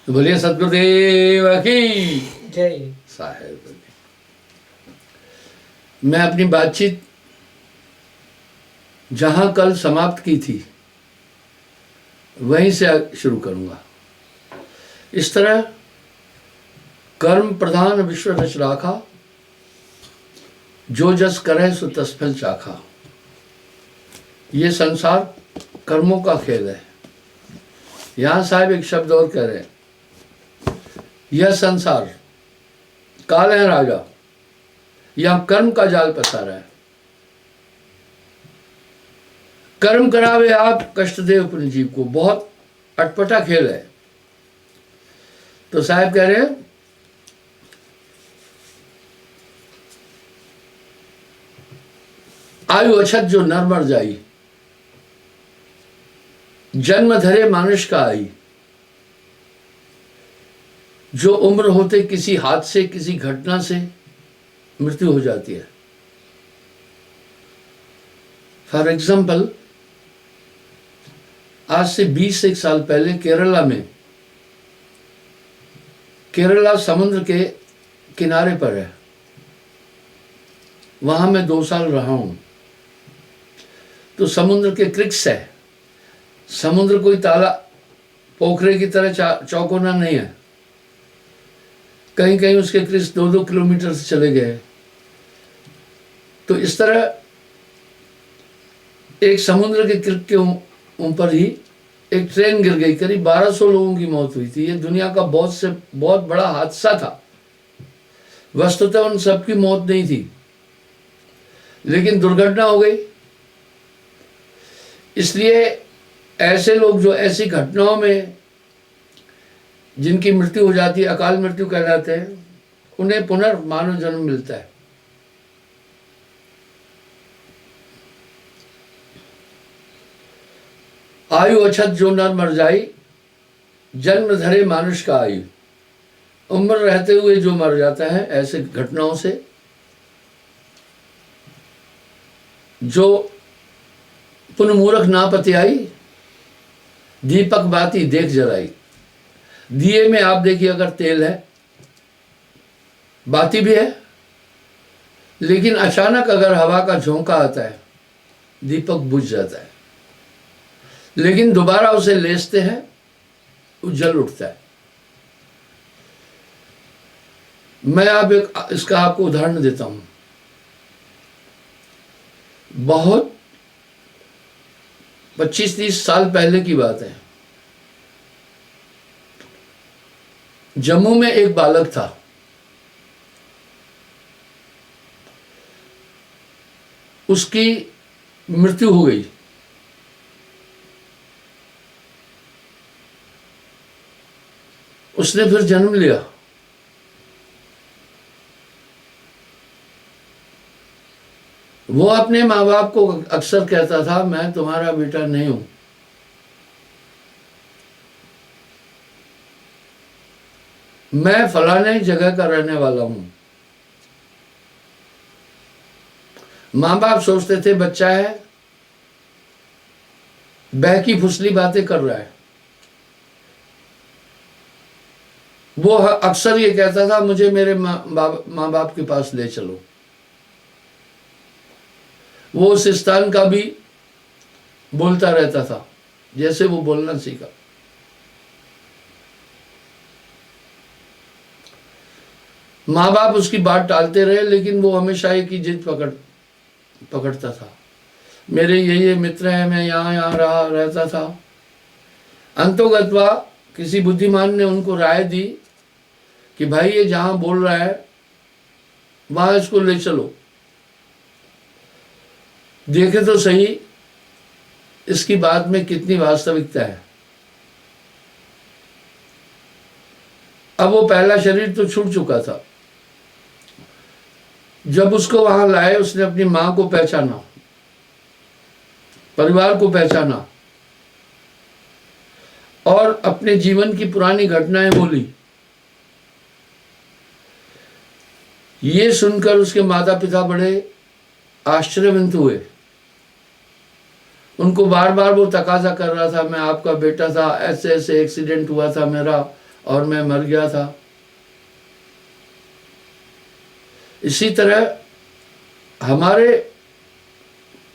बोलिए सतगुरुदेव की जय। साहेब। मैं अपनी बातचीत जहां कल समाप्त की थी वहीं से शुरू करूंगा। इस तरह कर्म प्रधान विश्व रच राखा, जो जस करे सो तस फल चाखा। ये संसार कर्मों का खेल है। यहां साहब एक शब्द और कह रहे हैं, यह संसार काल है राजा, यह कर्म का जाल पसारा है। कर्म करावे आप कष्ट दे अपने जीव को। बहुत अटपटा खेल है। तो साहब कह रहे हैं, आयु अछत जो नर मर जाई, जन्म धरे मानुष का आई। जो उम्र होते किसी हादसे किसी घटना से मृत्यु हो जाती है। फॉर एग्जाम्पल, आज से 20 साल पहले केरला समुद्र के किनारे पर है। वहां मैं 2 साल रहा हूं। तो समुद्र के क्रिक्स है। समुद्र कोई ताला पोखरे की तरह चौकोना नहीं है। कहीं कहीं उसके क्रिक्स 2-2 किलोमीटर से चले गए। तो इस तरह एक समुद्र के क्रिक के ऊपर ही एक ट्रेन गिर गई। करीब 1200 लोगों की मौत हुई थी। ये दुनिया का बहुत बड़ा हादसा था। वस्तुतः उन सबकी मौत नहीं थी, लेकिन दुर्घटना हो गई। इसलिए ऐसे लोग जो ऐसी घटनाओं में जिनकी मृत्यु हो जाती है, अकाल मृत्यु कहलाते हैं, उन्हें पुनर्मानव जन्म मिलता है। आयु अछत जो नर मर जाई, जन्म धरे मानुष का आयु। उम्र रहते हुए जो मर जाता है ऐसे घटनाओं से, जो पुन मूर्ख ना पति आई, दीपक बाती देख जलाई। दिए में आप देखिए, अगर तेल है, बाती भी है, लेकिन अचानक अगर हवा का झोंका आता है, दीपक बुझ जाता है। लेकिन दोबारा उसे लेसते हैं, उज्जल उठता है। मैं इसका आपको उदाहरण देता हूं। बहुत 25-30 साल पहले की बात है। जम्मू में एक बालक था। उसकी मृत्यु हो गई। उसने फिर जन्म लिया। वो अपने माँ बाप को अक्सर कहता था, मैं तुम्हारा बेटा नहीं हूं। मैं फलाने जगह का रहने वाला हूं। माँ बाप सोचते थे बच्चा है, बहकी फुसली बातें कर रहा है। वो अक्सर ये कहता था, मुझे मेरे माँ बाप के पास ले चलो। वो उस स्थान का भी बोलता रहता था, जैसे वो बोलना सीखा। माँ बाप उसकी बात टालते रहे, लेकिन वो हमेशा एक ही जिद पकड़ता था। मेरे ये मित्र हैं, मैं यहाँ रहता था। अंतोगत्वा किसी बुद्धिमान ने उनको राय दी कि भाई ये जहां बोल रहा है वहां इसको ले चलो, देखे तो सही इसकी बात में कितनी वास्तविकता है। अब वो पहला शरीर तो छूट चुका था। जब उसको वहां लाए, उसने अपनी मां को पहचाना, परिवार को पहचाना और अपने जीवन की पुरानी घटनाएं बोली। ये सुनकर उसके माता पिता बड़े आश्चर्यचकित हुए। उनको बार बार वो तकाजा कर रहा था, मैं आपका बेटा था, ऐसे ऐसे एक्सीडेंट हुआ था मेरा और मैं मर गया था। इसी तरह हमारे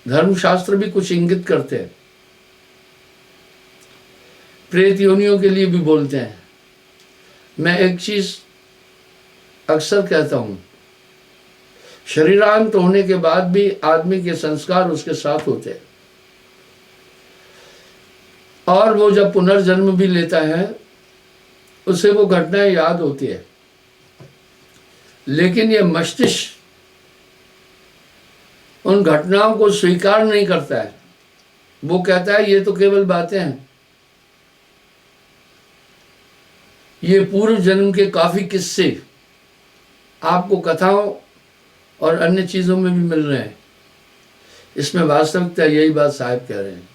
धर्मशास्त्र भी कुछ इंगित करते हैं, प्रेत योनियों के लिए भी बोलते हैं। मैं एक चीज अक्सर कहता हूं, शरीरांत होने के बाद भी आदमी के संस्कार उसके साथ होते हैं, और वो जब पुनर्जन्म भी लेता है उसे वो घटनाएं याद होती है, लेकिन ये मस्तिष्क उन घटनाओं को स्वीकार नहीं करता है। वो कहता है ये तो केवल बातें हैं, ये पूर्व जन्म के काफी किस्से आपको कथाओं और अन्य चीजों में भी मिल रहे हैं। इसमें वास्तविकता यही बात साहब कह रहे हैं।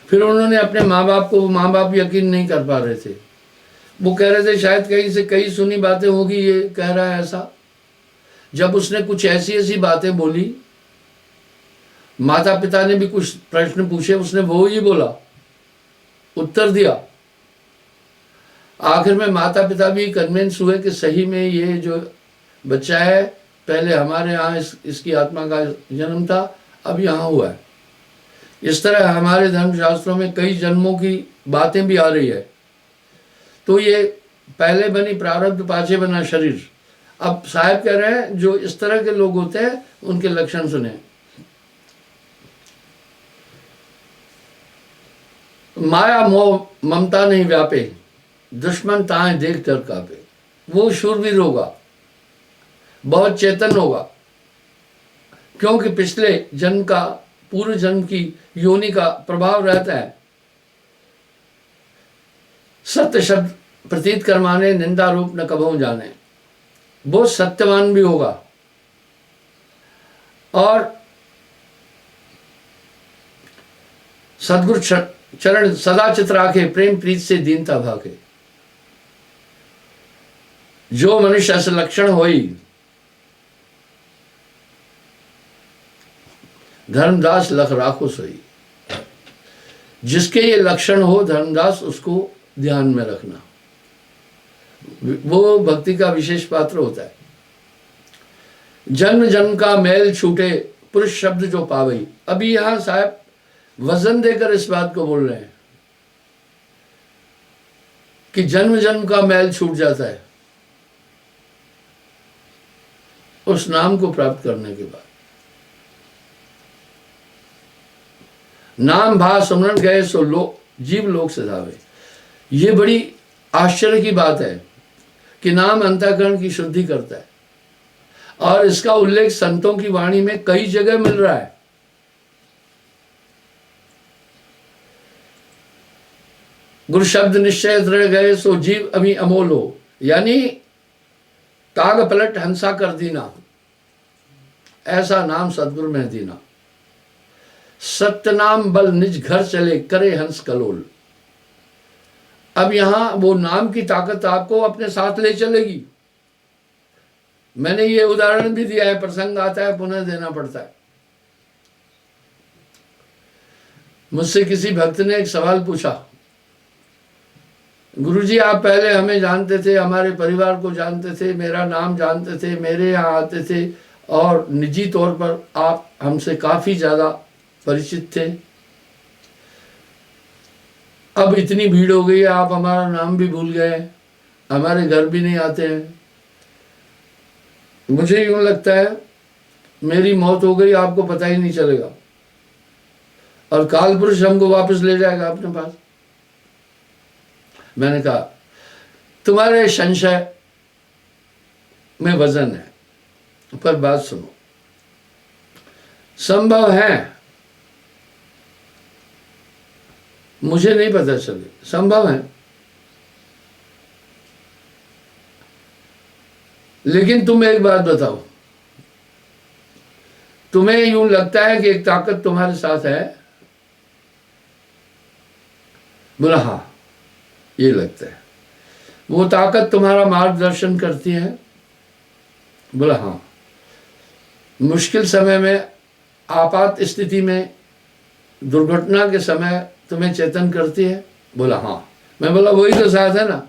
फिर उन्होंने अपने माँ बाप को, माँ बाप यकीन नहीं कर पा रहे थे। वो कह रहे थे शायद कहीं से कई सुनी बातें होगी, ये कह रहा है ऐसा। जब उसने कुछ ऐसी ऐसी बातें बोली, माता पिता ने भी कुछ प्रश्न पूछे, उसने वो ही बोला, उत्तर दिया। आखिर में माता पिता भी कन्विंस हुए कि सही में ये जो बच्चा है पहले हमारे यहाँ इसकी आत्मा का जन्म था, अब यहाँ हुआ है। इस तरह हमारे धर्मशास्त्रों में कई जन्मों की बातें भी आ रही है। तो ये पहले बनी प्रारब्ध पाछे बना शरीर। अब साहब कह रहे हैं जो इस तरह के लोग होते हैं उनके लक्षण सुने। माया मोह ममता नहीं व्यापे, दुश्मन ताए देख डर कापे। वो शूरवीर होगा, बहुत चेतन होगा, क्योंकि पिछले जन्म का, पूर्व जन्म की योनि का प्रभाव रहता है। सत्य शब्द प्रतीत करमाने, निंदा रूप न कभू जाने। बहुत सत्यवान भी होगा और सदगुरु चरण सदा चित राखे, प्रेम प्रीत से दीनता भागे। जो मनुष्य अस लक्षण होई, धर्मदास लख राखो सोई। जिसके ये लक्षण हो धर्मदास, उसको ध्यान में रखना, वो भक्ति का विशेष पात्र होता है। जन्म जन्म का मैल छूटे, पुरुष शब्द जो पावई। अभी यहां साहब वजन देकर इस बात को बोल रहे हैं कि जन्म जन्म का मैल छूट जाता है उस नाम को प्राप्त करने के बाद। नाम भा सुमरन गए सो जीव लोक से धावे। ये बड़ी आश्चर्य की बात है कि नाम अंतःकरण की शुद्धि करता है, और इसका उल्लेख संतों की वाणी में कई जगह मिल रहा है। गुरु शब्द निश्चय दृढ़ गए सो जीव अभी अमोल हो, यानी ताग पलट हंसा कर दीना, ऐसा नाम सदगुरु में दीना। सत्य नाम बल निज घर चले, करे हंस कलोल। अब यहां वो नाम की ताकत आपको अपने साथ ले चलेगी। मैंने ये उदाहरण भी दिया है, प्रसंग आता है पुनः देना पड़ता है। मुझसे किसी भक्त ने एक सवाल पूछा, गुरुजी आप पहले हमें जानते थे, हमारे परिवार को जानते थे, मेरा नाम जानते थे, मेरे यहाँ आते थे, और निजी तौर पर आप हमसे काफी ज्यादा परिचित थे। अब इतनी भीड़ हो गई है, आप हमारा नाम भी भूल गए, हमारे घर भी नहीं आते हैं। मुझे यूं लगता है मेरी मौत हो गई, आपको पता ही नहीं चलेगा, और काल पुरुष हमको वापस ले जाएगा अपने पास। मैंने कहा तुम्हारे संशय में वजन है, पर बात सुनो। संभव है, मुझे नहीं पता चले, संभव है, लेकिन तुम एक बात बताओ, तुम्हें यूं लगता है कि एक ताकत तुम्हारे साथ है? बोला हाँ, ये लगता है। वो ताकत तुम्हारा मार्गदर्शन करती है? बोला हाँ। मुश्किल समय में, आपात स्थिति में, दुर्घटना के समय तुम्हें चेतन करती है? बोला हाँ। मैं बोला वही तो साथ है ना,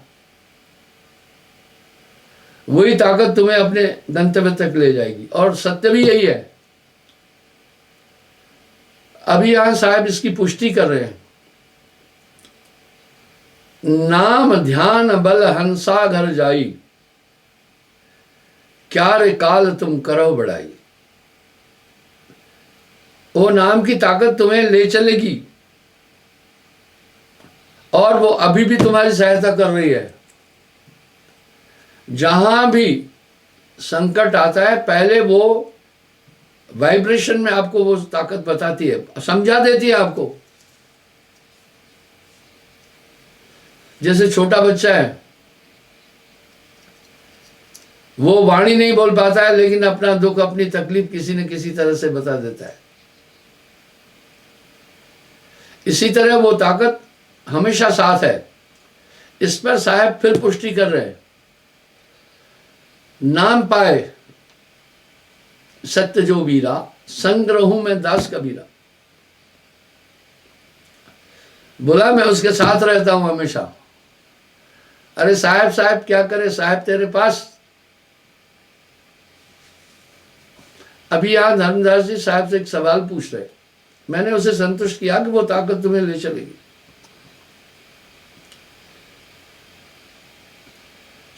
वही ताकत तुम्हें अपने गंतव्य तक ले जाएगी। और सत्य भी यही है। अभी यहां साहब इसकी पुष्टि कर रहे हैं, नाम ध्यान बल हंसा घर जाई, क्या रे काल तुम करो बढ़ाई। वो नाम की ताकत तुम्हें ले चलेगी और वो अभी भी तुम्हारी सहायता कर रही है। जहां भी संकट आता है पहले वो वाइब्रेशन में आपको वो ताकत बताती है, समझा देती है आपको। जैसे छोटा बच्चा है, वो वाणी नहीं बोल पाता है लेकिन अपना दुख अपनी तकलीफ किसी न किसी तरह से बता देता है। इसी तरह वो ताकत हमेशा साथ है। इस पर साहब फिर पुष्टि कर रहे हैं, नाम पाए सत्य जो वीरा, संग रहूं मैं दास कबीरा। बोला मैं उसके साथ रहता हूं हमेशा। अरे साहब साहब क्या करे साहब तेरे पास। अभी यहां धर्मदास जी साहब से एक सवाल पूछ रहे, मैंने उसे संतुष्ट किया कि वो ताकत तुम्हें ले चलेगी।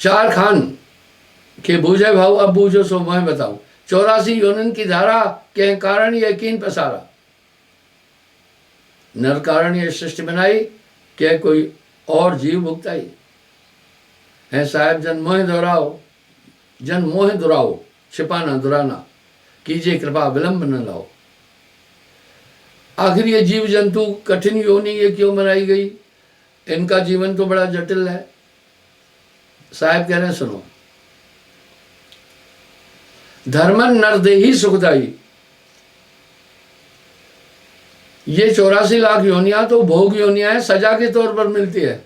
चार खान के बूझे भाव अब बूझो सो मैं बताऊं, 84 योनिन की धारा के कारण ये यकीन पसारा। नर कारण ये सृष्टि बनाई, क्या कोई और जीव भुगताई है। साहब जन मोह दोहराओ, जन मोह दुराओ, छिपाना दुराना, कीजिए कृपा विलंब न लाओ। आखिर ये जीव जंतु कठिन योनि ये क्यों बनाई गई, इनका जीवन तो बड़ा जटिल है। साहब कह रहे हैं सुनो, धर्मन नरदेही सुखदाई, ये 84 लाख योनियां तो भोग योनियां है, सजा के तौर पर मिलती है।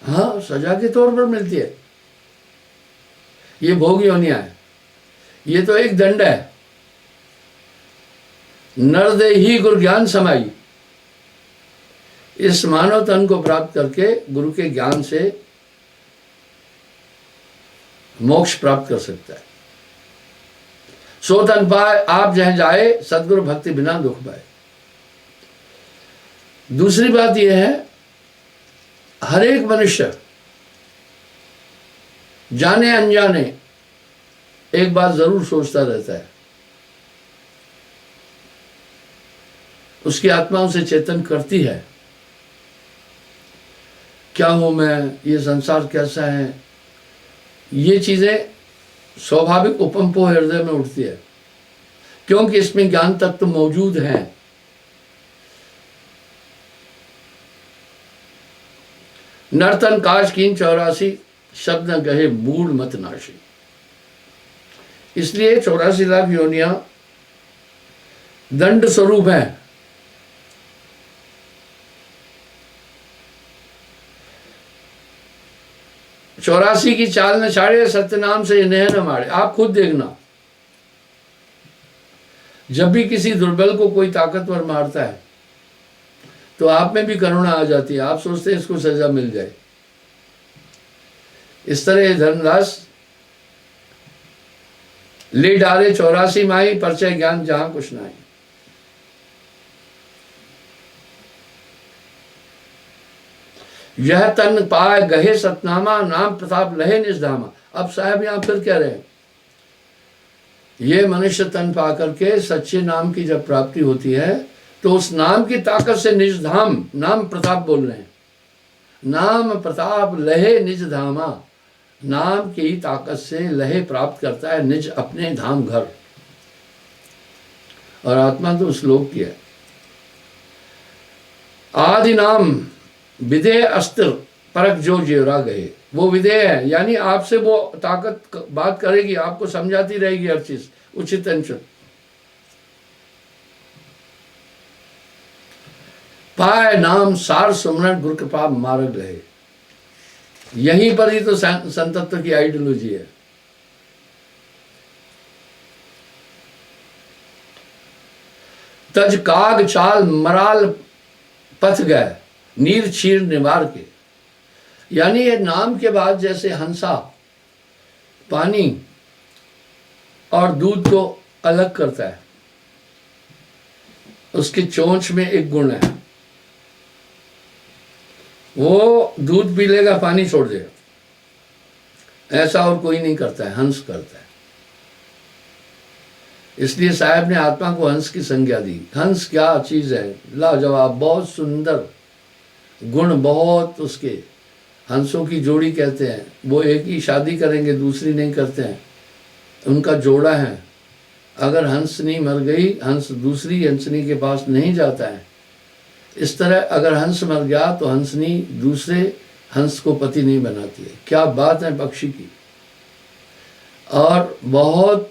हाँ सजा के तौर पर मिलती है, ये भोग योनियां है। ये तो एक दंड है। नरदेही गुरु ज्ञान समाई, इस मानव तन को प्राप्त करके गुरु के ज्ञान से मोक्ष प्राप्त कर सकता है। सो तन पाए आप जहां जाए, सदगुरु भक्ति बिना दुख पाए। दूसरी बात यह है, हर एक मनुष्य जाने अनजाने एक बात जरूर सोचता रहता है, उसकी आत्मा उसे चेतन करती है, क्या हूं मैं, ये संसार कैसा है। ये चीजें स्वाभाविक उपम्पो हृदय में उठती है, क्योंकि इसमें ज्ञान तत्व मौजूद हैं। नर्तन काज कीन 84 शब्द न कहे मूल मत नाशी। इसलिए 84 लाख योनियां दंड स्वरूप है। चौरासी की चाल न छाड़े, सत्यनाम से इन्हें न मारे। आप खुद देखना, जब भी किसी दुर्बल को कोई ताकतवर मारता है तो आप में भी करुणा आ जाती है, आप सोचते हैं इसको सजा मिल जाए। इस तरह धर्मदास ले डाले 84 माई, परिचय ज्ञान जहां कुछ नहीं। यह तन पाए गहे सतनामा, नाम प्रताप लहे निजधामा। अब साहब यहां फिर कह रहे हैं, ये मनुष्य तन पा करके सच्चे नाम की जब प्राप्ति होती है तो उस नाम की ताकत से निज धाम, नाम प्रताप बोल रहे हैं, नाम प्रताप लहे निज धामा, नाम की ताकत से लहे प्राप्त करता है निज अपने धाम घर। और आत्मा तो उस लोक की है। आदि नाम विधेय अस्त्र परक जो जेवरा गए, वो विधेय है, यानी आपसे वो ताकत बात करेगी, आपको समझाती रहेगी हर चीज उचित अनुचित। पाए नाम सार सुमरण गुरु कृपा मार्ग रहे। यहीं पर ही तो संतत्व की आइडियोलॉजी है। तज काग चाल मराल पथ गए, नीर छीर निवार के। यानी ये नाम के बाद जैसे हंसा पानी और दूध को अलग करता है, उसकी चोंच में एक गुण है, वो दूध पी लेगा पानी छोड़ देगा, ऐसा और कोई नहीं करता है, हंस करता है। इसलिए साहब ने आत्मा को हंस की संज्ञा दी। हंस क्या चीज है, लाजवाब, बहुत सुंदर गुण, बहुत उसके। हंसों की जोड़ी कहते हैं, वो एक ही शादी करेंगे, दूसरी नहीं करते हैं, उनका जोड़ा है। अगर हंसनी मर गई, हंस दूसरी हंसनी के पास नहीं जाता है। इस तरह अगर हंस मर गया तो हंसनी दूसरे हंस को पति नहीं बनाती है। क्या बात है पक्षी की। और बहुत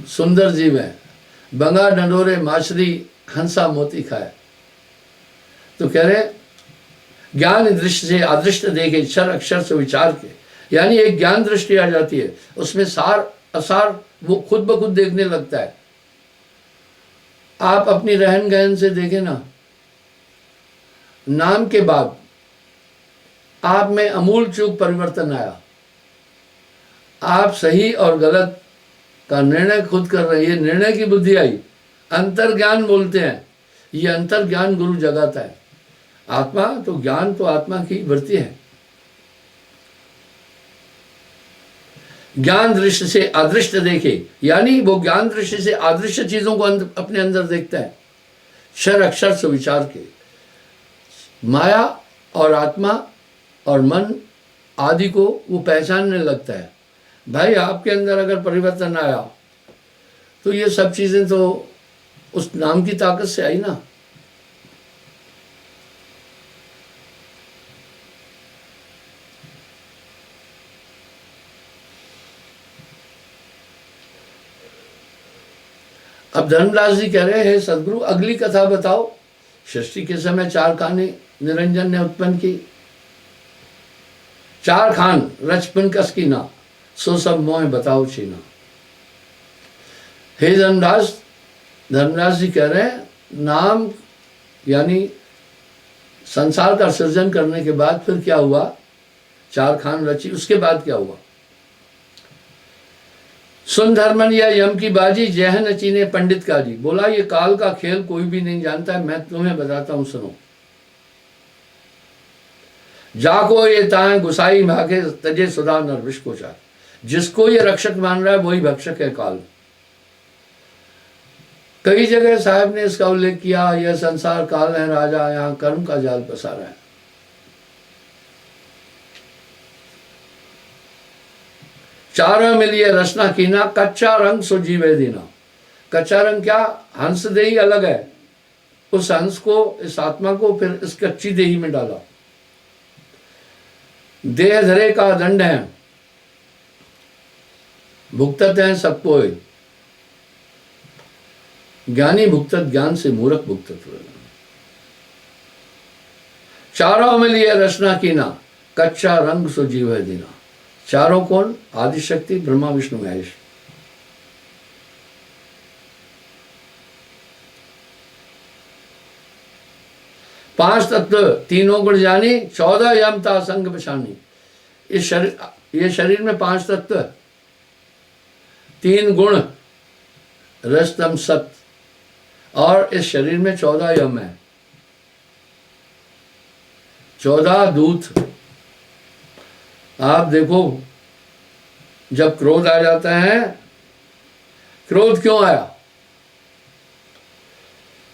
सुंदर जीव है, बंगा डंडोरे माछली हंसा मोती खाए। तो कह रहे ज्ञान दृष्टि से अदृष्ट देखे, क्षर अक्षर से विचार के, यानी एक ज्ञान दृष्टि आ जाती है, उसमें सार असार वो खुद ब खुद देखने लगता है। आप अपनी रहन गहन से देखें ना, नाम के बाद आप में अमूल चूक परिवर्तन आया। आप सही और गलत का निर्णय खुद कर रहे हैं, ये निर्णय की बुद्धि आई। अंतर ज्ञान बोलते हैं, ये अंतर ज्ञान गुरु जगाता है। आत्मा तो ज्ञान तो आत्मा की वृत्ति है। ज्ञान दृष्टि से अदृष्ट देखे, यानी वो ज्ञान दृष्टि से अदृश्य चीजों को अपने अंदर देखता है, क्षर अक्षर से विचार के। माया और आत्मा और मन आदि को वो पहचानने लगता है। भाई आपके अंदर अगर परिवर्तन आया तो ये सब चीजें तो उस नाम की ताकत से आई ना। अब धर्मदास जी कह रहे हैं, सदगुरु अगली कथा बताओ। सृष्टि के समय 4 खाने निरंजन ने उत्पन्न की। 4 खान रचपन कस की ना, सो सब मोह बताओ छीना। हे धर्मदास जी कह रहे हैं, नाम यानी संसार का सृजन करने के बाद फिर क्या हुआ, 4 खान रची, उसके बाद क्या हुआ। सुन धर्मन या यम की बाजी, जय नची ने पंडित का जी। बोला ये काल का खेल कोई भी नहीं जानता है, मैं तुम्हें बताता हूं, सुनो। जाको ये ताए गुसाई भागे, तजे सुधा नर विष को चार। जिसको ये रक्षक मान रहा है वही भक्षक है काल। कई जगह साहब ने इसका उल्लेख किया, यह संसार काल है राजा, यहां कर्म का जाल पसारा है। चारों मिलिए रचना कीना, कच्चा रंग सो जीवे दीना। कच्चा रंग क्या, हंस देही अलग है, उस हंस को, इस आत्मा को फिर इस कच्ची देही में डाला। देह धरे का दंड है, भुगतत है सबको। ज्ञानी भुगतत ज्ञान से, मूर्ख भुगतत। चारों मिलिए रचना कीना, कच्चा रंग सो जीवे दीना। चारों कौन, आदिशक्ति, ब्रह्मा विष्णु महेश। पांच तत्व तीनों गुण जानी, 14 यमता संग बछानी। ये शरीर में 5 तत्व, 3 गुण रस तम सत्य, और इस शरीर में 14 यम है, 14 दूत। आप देखो जब क्रोध आ जाता है, क्रोध क्यों आया,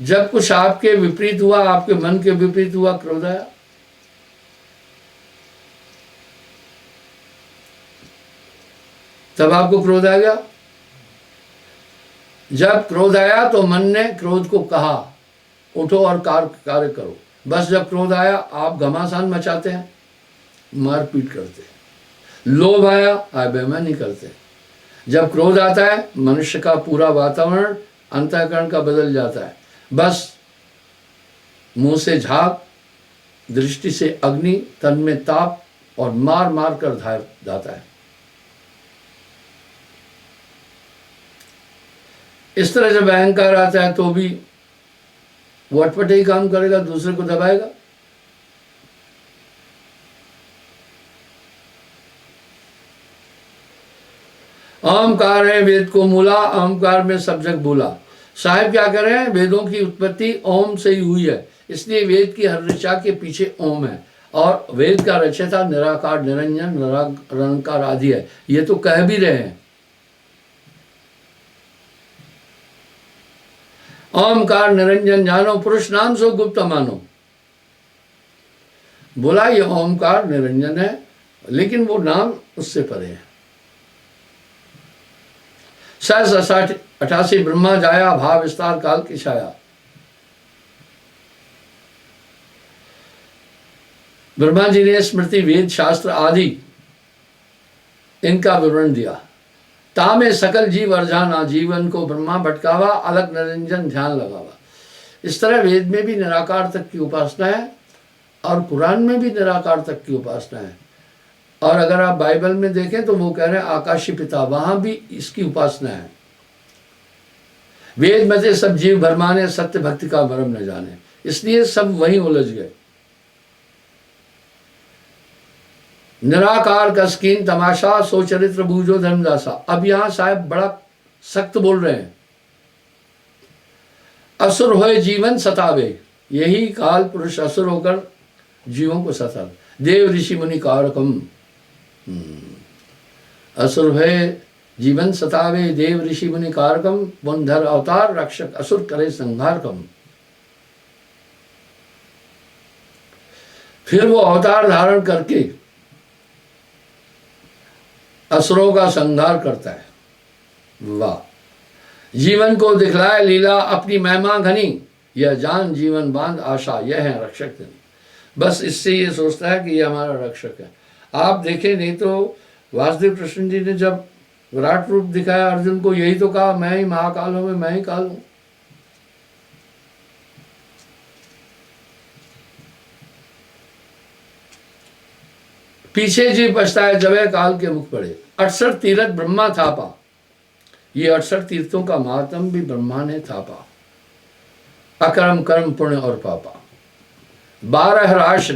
जब कुछ आपके विपरीत हुआ, आपके मन के विपरीत हुआ, क्रोध आया। तब आपको क्रोध आ गया। जब क्रोध आया तो मन ने क्रोध को कहा उठो और कार्य करो। बस जब क्रोध आया आप घमासान मचाते हैं, मारपीट करते हैं। लोभ आया, आप बेईमानी करते। जब क्रोध आता है मनुष्य का पूरा वातावरण अंतःकरण का बदल जाता है। बस मुंह से झाग, दृष्टि से अग्नि, तन में ताप, और मार मार कर जाता है। इस तरह जब अहंकार आता है तो भी वो अटपटे ही काम करेगा, दूसरे को दबाएगा। ओमकार है वेद को मूला, ओमकार में सब जग बोला। साहिब क्या कर रहे हैं, वेदों की उत्पत्ति ओम से ही हुई है, इसलिए वेद की हर ऋचा के पीछे ओम है, और वेद का रचयिता निराकार निरंजन निराकार आदि है, ये तो कह भी रहे हैं। ओमकार निरंजन जानो, पुरुष नाम सो गुप्त मानो। बोला ये ओमकार निरंजन है, लेकिन वो नाम उससे परे है। 88 ब्रह्मा जाया, भाव विस्तार काल की छाया। ब्रह्मा जी ने स्मृति वेद शास्त्र आदि इनका विवरण दिया। तामे सकल जीव अर्जाना, जीवन को ब्रह्मा भटकावा, अलग निरंजन ध्यान लगावा। इस तरह वेद में भी निराकार तक की उपासना है और कुरान में भी निराकार तक की उपासना है। और अगर आप बाइबल में देखें तो वो कह रहे हैं आकाशी पिता, वहां भी इसकी उपासना है। वेद में से सब जीव भरमाने, सत्य भक्ति का मर्म न जाने, इसलिए सब वहीं उलझ गए। निराकार कसकीन तमाशा, सो चरित्र बूझो धर्मदासा। अब यहां साहब बड़ा सख्त बोल रहे हैं। असुर होए जीवन सतावे, यही काल पुरुष असुर होकर जीवों को सता। देव ऋषि मुनि कारकम, असुर है जीवन सतावे, देव ऋषि मुनि कारकम, पुनधर अवतार रक्षक, असुर करे संहार कम। फिर वो अवतार धारण करके असुरों का संहार करता है। वाह, जीवन को दिखलाए लीला, अपनी महिमा घनी, यह जान जीवन बांध आशा, यह है रक्षक धनी। बस इससे ये सोचता है कि ये हमारा रक्षक है। आप देखें, नहीं तो वासुदेव कृष्ण जी ने जब विराट रूप दिखाया अर्जुन को, यही तो कहा मैं ही महाकाल हूं, मैं ही काल हूं। पीछे जी पछताए जबे काल के मुख पड़े। 68 तीर्थ ब्रह्मा थापा, ये 68 तीर्थों का महात्म भी ब्रह्मा ने थापा। अकर्म कर्म पुण्य और पापा। 12 राश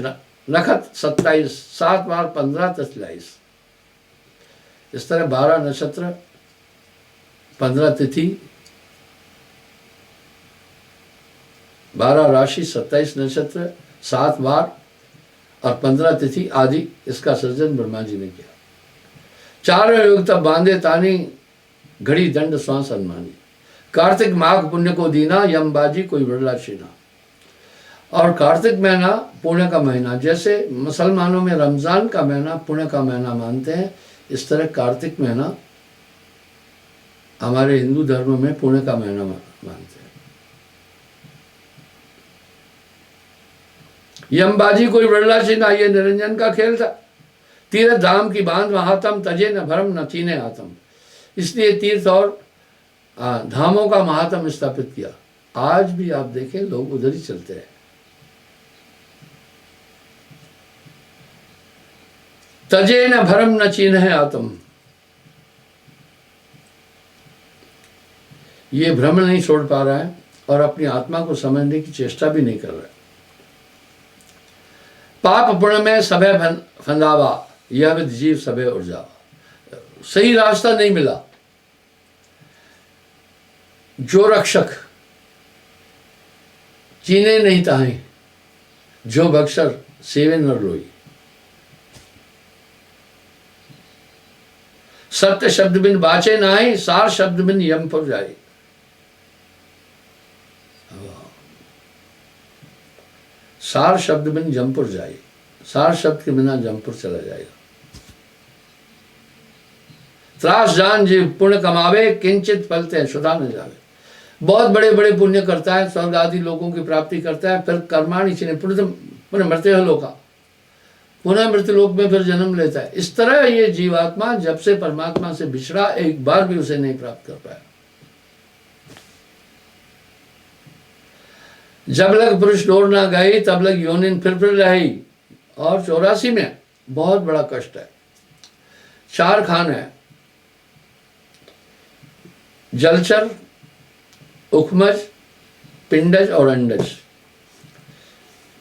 नखत 27, 7 बार 15 23। इस तरह 12 नक्षत्र, 15 तिथि, 12 राशि, 27 नक्षत्र, 7 बार और 15 तिथि आदि, इसका सृजन ब्रह्मा जी ने किया। 4 युग तब बांधे तानी, घड़ी दंड श्वास सन्मानी। कार्तिक माघ पुण्य को दीना, यमबाजी कोई बड़ला छीना। और कार्तिक महीना पुण्य का महीना, जैसे मुसलमानों में रमजान का महीना पुण्य का महीना मानते हैं, इस तरह कार्तिक महीना हमारे हिंदू धर्म में पुण्य का महीना मानते हैं। यमबाजी कोई बड़ला छीना, ये निरंजन का खेल था। तीर्थ धाम की बांध महात्म, तजे न भरम न चीने आत्म। इसलिए तीर्थ और धामों का महात्म स्थापित किया। आज भी आप देखें लोग उधर ही चलते हैं। तजे न भरम न चीन है आत्म, ये भ्रम नहीं छोड़ पा रहा है और अपनी आत्मा को समझने की चेष्टा भी नहीं कर रहा है। पाप पुण्य में सबे फंदावा, यह विद जीव सबे उर्जावा। सही रास्ता नहीं मिला। जो रक्षक चीने नहीं ताहे, जो बख्शर सेवे न रोई। सत्य शब्द बिन बाचे नाहि, सार शब्द बिन यमपुर जाए। सार शब्द बिन जमपुर जाए, सार शब्द के बिना जमपुर चला जाएगा। त्रास जान जीव पुण्य कमावे, किंचित फलते हैं सुधा न जावे। बहुत बड़े बड़े पुण्य करता है, स्वर्ग आदि लोगों की प्राप्ति करता है, फिर कर्माणि चिन्ह पुण्य मृत्यु है लोका, पुनः मृत्यु लोक में फिर जन्म लेता है। इस तरह ये जीवात्मा जब से परमात्मा से बिछड़ा, एक बार भी उसे नहीं प्राप्त कर पाया। जब लग पुरुष डोर ना गई, तब लग योनिन फिर रही। और 84 में बहुत बड़ा कष्ट है। 4 खान है, जलचर, उखमज, पिंडज और अंडज।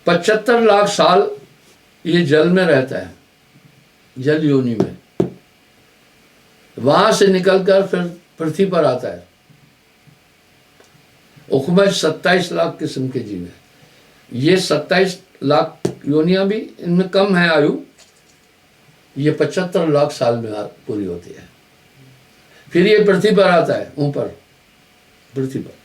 75 लाख साल ये जल में रहता है, जल योनि में। वहां से निकलकर फिर पृथ्वी पर आता है। उखमज 27 लाख किस्म के जीव हैं। ये 27 लाख योनियां भी इनमें कम है आयु, ये 75 लाख साल में पूरी होती है। फिर ये पृथ्वी पर आता है, ऊपर पृथ्वी पर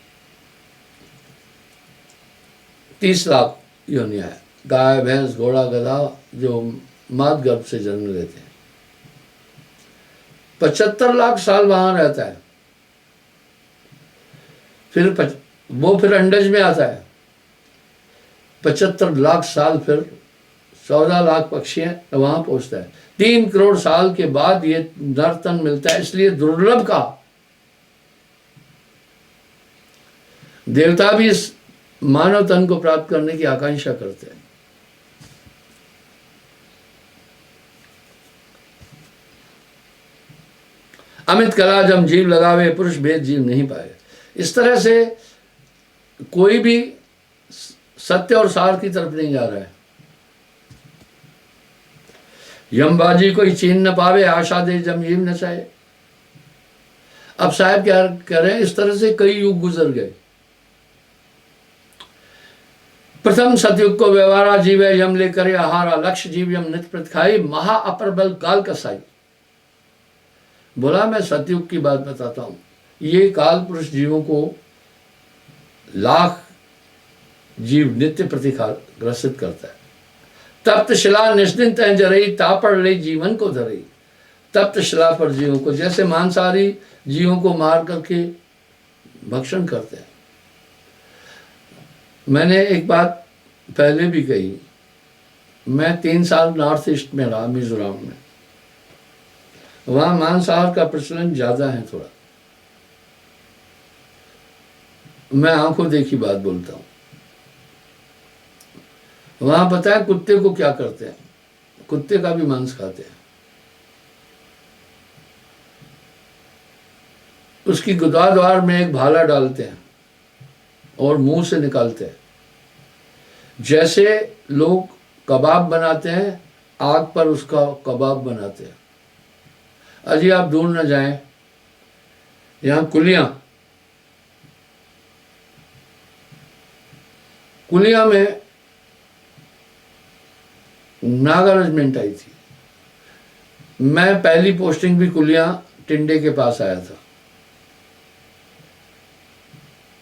30 लाख योनियां है। गाय, भैंस, घोड़ा, गधा जो माद गर्भ से जन्म लेते हैं। 75 लाख साल वहां रहता है। फिर अंडज में आता है। 75 लाख साल फिर 14 लाख पक्षी हैं वहां पहुंचता है। 3 करोड़ साल के बाद ये नर तन मिलता है, इसलिए दुर्लभ का। देवता भी इस मानव तन को प्राप्त करने की आकांक्षा करते हैं। अमित कला जम जीव लगावे, पुरुष भेद जीव नहीं पाए। इस तरह से कोई भी सत्य और सार की तरफ नहीं जा रहा है। यमबाजी कोई चीन न पावे, आशा दे जम जीव न चाहे। अब साहब क्या कह रहे हैं, इस तरह से कई युग गुजर गए। प्रथम सतयुग को व्यवहारा जीवे यम ले करे आहारा, लक्ष्य जीव यम नित प्रत खाई, महा अपर बल काल कसाई। बोला मैं सतयुग की बात बताता हूं। ये काल पुरुष जीवों को लाख जीव नित्य प्रतिखा ग्रसित करता है। तप्त शिला निष्दिन तय जरई, तापड़ ले जीवन को धरई। तप्त शिला पर जीवों को, जैसे मांसाहारी जीवों को मार करके भक्षण करते हैं। मैंने एक बात पहले भी कही, मैं 3 साल नॉर्थ ईस्ट में रहा, मिजोरम में। वहां मांसाहार का प्रचलन ज्यादा है थोड़ा। मैं आंखों देखी बात बोलता हूं। वहां पता है कुत्ते को क्या करते हैं? कुत्ते का भी मांस खाते हैं। उसकी गुदाद्वार में एक भाला डालते हैं और मुंह से निकालते हैं। जैसे लोग कबाब बनाते हैं, आग पर उसका कबाब बनाते हैं। अजी आप दूर न जाएं, यहां कुलिया में नागा रेजिमेंट आई थी। मैं पहली पोस्टिंग भी कुलिया टिंडे के पास आया था।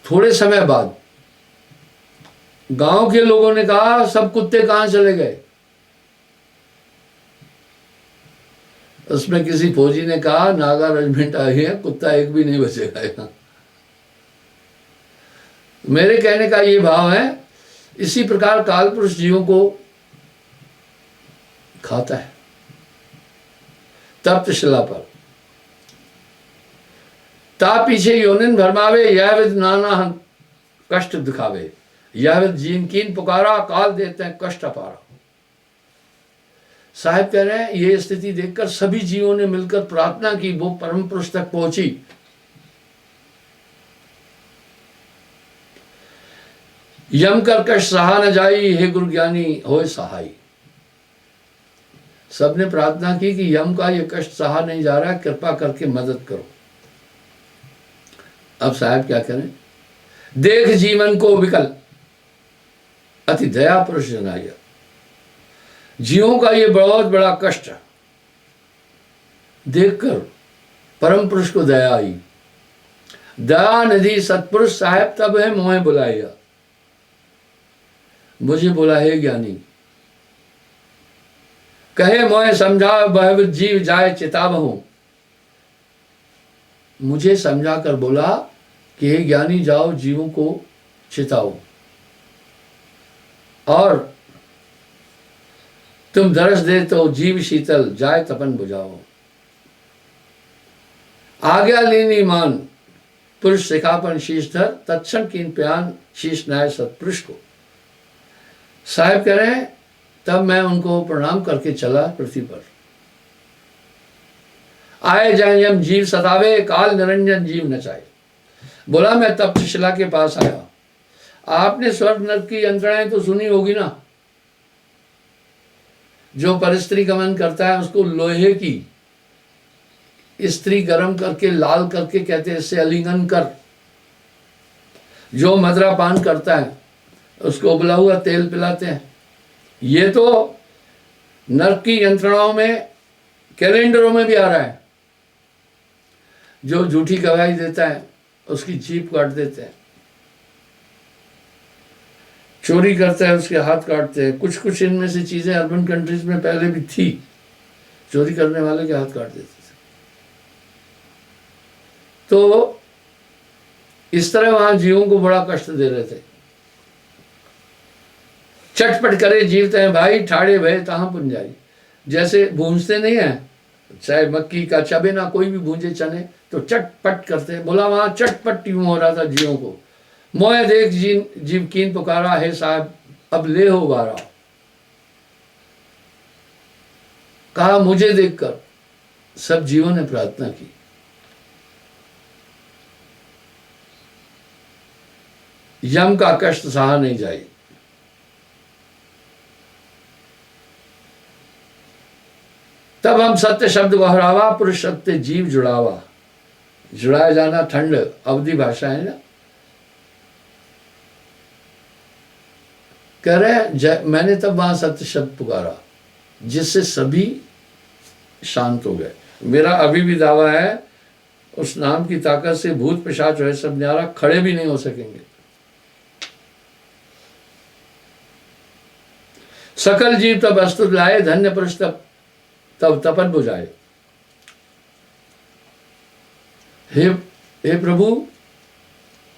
थोड़े समय बाद गांव के लोगों ने कहा सब कुत्ते कहां चले गए। उसमें किसी फौजी ने कहा नागा रेजिमेंट आई है, कुत्ता एक भी नहीं बचेगा यहां। मेरे कहने का ये भाव है, इसी प्रकार काल पुरुष जीवों को खाता है तप्त शिला पर। ता पीछे योनिन भरमावे, यह विद नाना कष्ट दिखावे। यह विद जीन कीन पुकारा, काल देते हैं कष्ट अपारा। साहब कह रहे हैं ये स्थिति देखकर सभी जीवों ने मिलकर प्रार्थना की, वो परम पुरुष तक पहुंची। यम कर कष्ट सहा न जाई, हे गुरु ज्ञानी होए सहाय। सबने प्रार्थना की कि यम का ये कष्ट सहा नहीं जा रहा, कृपा करके मदद करो। अब साहब क्या करें? देख जीवन को विकल, अति दया पुरुष जनाया। जीवों का ये बहुत बड़ा कष्ट देखकर परम पुरुष को दया आई। दया निधि सतपुरुष साहब तब है मोहे बुलाया। मुझे बोला है ज्ञानी, कहे मोहे समझा बहुविध जीव जाए चिताबहूं। मुझे समझा कर बोला कि हे ज्ञानी जाओ जीवों को चिताओ और तुम दरस दे तो जीव शीतल जाए तपन बुझाओ। आज्ञा लीनी मान पुरुष शिखापन शीश धर, तत्क्षण कीन प्यान शीश नाय सतपुरुष को। साहब कह रहे हैं तब मैं उनको प्रणाम करके चला पृथ्वी पर। आए जाए यम जीव सतावे, काल निरंजन जीव नचाए। बोला मैं तप्त शिला के पास आया। आपने स्वर्ग नरक की यंत्रणाएं तो सुनी होगी ना। जो परिस्त्री गमन करता है उसको लोहे की स्त्री गर्म करके लाल करके कहते हैं इससे आलिंगन कर। जो मदिरापान करता है उसको उबला हुआ तेल पिलाते हैं। ये तो नर्क की यंत्रणाओं में, कैलेंडरों में भी आ रहा है। जो झूठी गवाही देता है उसकी जीभ काट देते हैं। चोरी करता है उसके हाथ काटते हैं। कुछ कुछ इनमें से चीजें अर्बन कंट्रीज में पहले भी थी, चोरी करने वाले के हाथ काट देते थे। तो इस तरह वहां जीवों को बड़ा कष्ट दे रहे थे। चटपट करे जीवते हैं भाई, ठाड़े भय तहां पुंजाई। जैसे भूंजते नहीं है, चाहे मक्की का चबे ना कोई भी भूंजे चने, तो चटपट करते हैं। बोला वहां चटपट यूं हो रहा था जीवों को। मोए देख जीव कीन पुकारा, है साहब अब ले हो बारा। कहा मुझे देखकर सब जीवों ने प्रार्थना की। यम का कष्ट सहा नहीं जाए। तब हम सत्य शब्द गहरावा, पुरुष सत्य जीव जुड़ावा। जुड़ाया जाना ठंड अवधि भाषा है ना। कह रहे मैंने तब वहां सत्य शब्द पुकारा जिससे सभी शांत हो गए। मेरा अभी भी दावा है उस नाम की ताकत से भूत पिशाच जो है सब न्यारा खड़े भी नहीं हो सकेंगे। सकल जीव तब अस्तुत लाए, धन्य पुरुष तब तपन बुझाए। हे प्रभु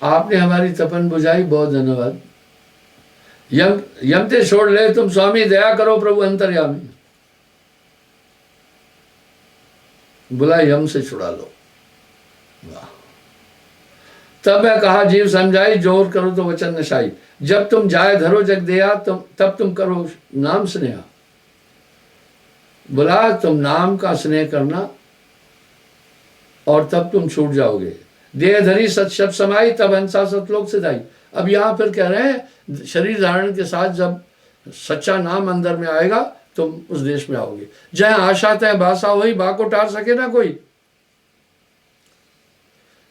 आपने हमारी तपन बुझाई, बहुत धन्यवाद। यम ते छोड़ ले तुम स्वामी, दया करो प्रभु अंतर्यामी। बोला यम से छुड़ा लो। वाह। तब मैं कहा जीव समझाई, जोर करो तो वचन नशाई। जब तुम जाए धरो जग दिया तब तुम करो नाम स्नेहा। बोला तुम नाम का स्नेह करना और तब तुम छूट जाओगे। देह धरी सत शब्द समाई, तब हंसा सतलोक सिधाई। अब यहां फिर कह रहे हैं शरीर धारण के साथ जब सच्चा नाम अंदर में आएगा तुम उस देश में आओगे जहां आशा तय भाषा हुई, बा को टार सके ना कोई।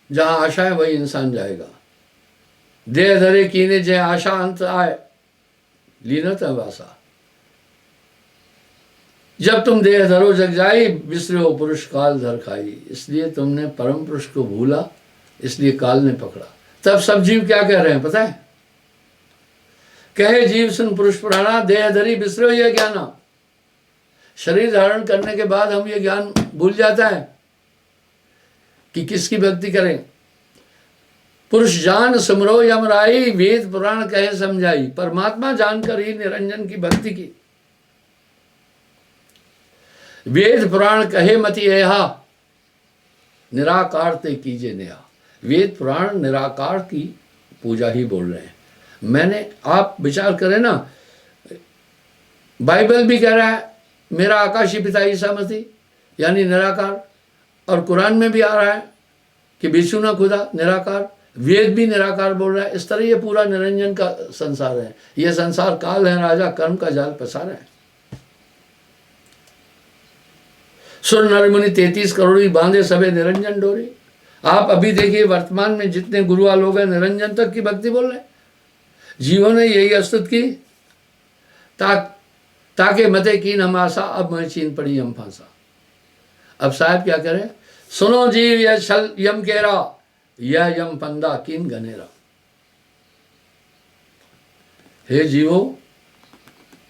जहां आशा है वही इंसान जाएगा। देह धरे कीने जय आशा अंत आए, लीनत भाषा। जब तुम देह धरो जग जाई, बिसरो पुरुष काल धर खाई। इसलिए तुमने परम पुरुष को भूला, इसलिए काल ने पकड़ा। तब सब जीव क्या कह रहे हैं पता है? कहे जीव सुन पुरुष पुराना, देह धरी बिसरो यह ज्ञाना। शरीर धारण करने के बाद हम ये ज्ञान भूल जाता है कि किसकी भक्ति करें। पुरुष जान सुमरो यमराई, वेद पुराण कहे समझाई। परमात्मा जानकर ही निरंजन की भक्ति की। वेद पुराण कहे मति एहा, निराकार ते कीजे नेहा। वेद पुराण निराकार की पूजा ही बोल रहे हैं। मैंने, आप विचार करें ना, बाइबल भी कह रहा है मेरा आकाशी पिता ईसा मसीह यानी निराकार, और कुरान में भी आ रहा है कि बेशुना खुदा निराकार। वेद भी निराकार बोल रहा है। इस तरह ये पूरा निरंजन का संसार है। यह संसार काल है, राजा कर्म का जाल पसार है। सुर नर मुनि 33 करोड़ी, बांधे सबे निरंजन डोरी। आप अभी देखिए वर्तमान में जितने गुरुआ लोग हैं निरंजन तक की भक्ति बोल रहे हैं। जीवों ने यही अस्तुत की, ताके मते कीन हम आशा, अब मैं चीन पड़ी हम फांसा। अब साहब क्या करें? सुनो जीव यह छल यम केरा, यह यम पंदा कीन गनेरा। हे जीवो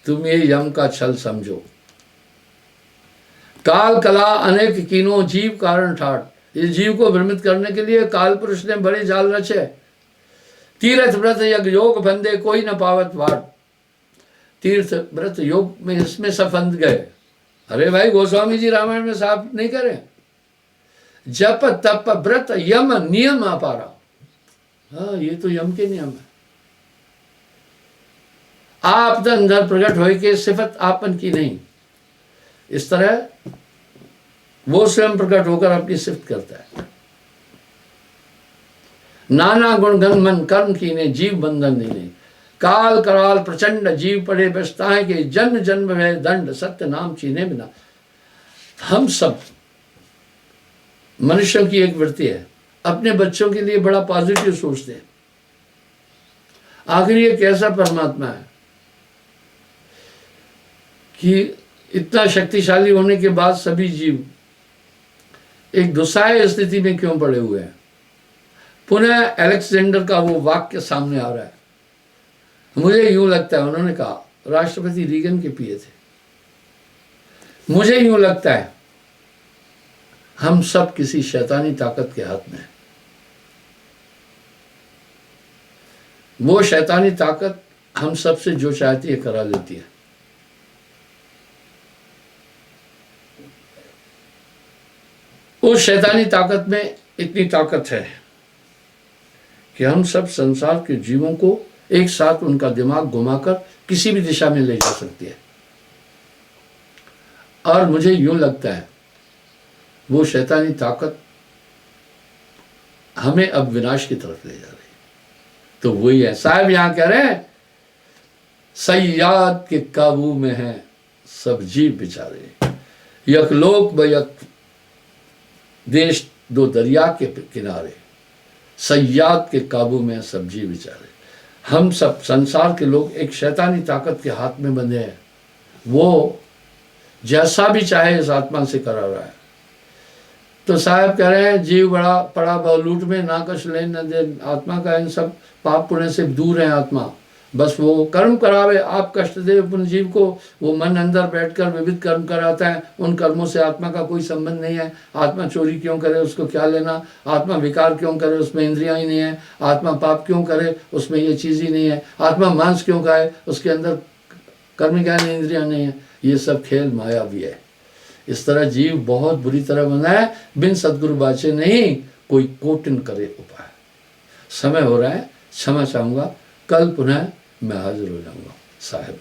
तुम ये यम का छल समझो। काल कला अनेक कीनो, जीव कारण ठाट। इस जीव को भ्रमित करने के लिए काल पुरुष ने बड़े जाल रचे। तीर्थ व्रत यज्ञ योग बंदे, कोई न पावत वाट। तीर्थ व्रत योग में इसमें सब फंद गए। अरे भाई गोस्वामी जी रामायण में साफ नहीं करे। जप तप व्रत यम नियम अपारा। हाँ, ये तो यम के नियम है। आप अंदर प्रकट होए के सिफत आपन की नहीं। इस तरह वो स्वयं प्रकट होकर अपनी सिफत करता है। नाना गुण गण मन कर्म कीने, जीव बंधन नहीं। काल कराल प्रचंड, जीव पड़े बसता है कि जन्म जन्म में दंड, सत्य नाम चीने बिना। हम सब मनुष्यों की एक वृत्ति है, अपने बच्चों के लिए बड़ा पॉजिटिव सोचते हैं। आखिर ये कैसा परमात्मा है कि इतना शक्तिशाली होने के बाद सभी जीव एक दुस्सहाय स्थिति में क्यों पड़े हुए हैं? पुनः अलेक्जेंडर का वो वाक्य सामने आ रहा है। मुझे यूं लगता है, उन्होंने कहा, राष्ट्रपति रीगन के पिए थे, मुझे यूं लगता है हम सब किसी शैतानी ताकत के हाथ में हैं। वो शैतानी ताकत हम सब से जो चाहती है करा लेती है। उस शैतानी ताकत में इतनी ताकत है कि हम सब संसार के जीवों को एक साथ उनका दिमाग घुमाकर किसी भी दिशा में ले जा सकती है। और मुझे यूं लगता है वो शैतानी ताकत हमें अब विनाश की तरफ ले जा रही है। तो वही है, साहब यहां कह रहे हैं, सय्याद के काबू में है सब जीव बेचारे, यकलोक बयक देश दो दरिया के किनारे, सय्याद के काबू में सब जीव बेचारे। हम सब संसार के लोग एक शैतानी ताकत के हाथ में बंधे हैं। वो जैसा भी चाहे इस आत्मा से करा रहा है। तो साहब कह रहे हैं, जीव बड़ा पड़ा बहुलूट में, ना कछ लेन न दे आत्मा का, इन सब पाप पुण्य से दूर है आत्मा। बस वो कर्म करावे, आप कष्ट दे अपने जीव को, वो मन अंदर बैठकर विविध कर्म कराता है। उन कर्मों से आत्मा का कोई संबंध नहीं है। आत्मा चोरी क्यों करे, उसको क्या लेना? आत्मा विकार क्यों करे, उसमें इंद्रियां ही नहीं है। आत्मा पाप क्यों करे, उसमें ये चीज़ ही नहीं है। आत्मा मांस क्यों खाए, उसके अंदर कर्म ज्ञान इंद्रियां नहीं है। ये सब खेल माया भी है। इस तरह जीव बहुत बुरी तरह बना है। बिन सदगुरु बाचे नहीं, कोई कोटिन करे उपाय। समय हो रहा है, क्षमा चाहूँगा, कल पुनः मैं हाजिर हो जाऊँगा साहब।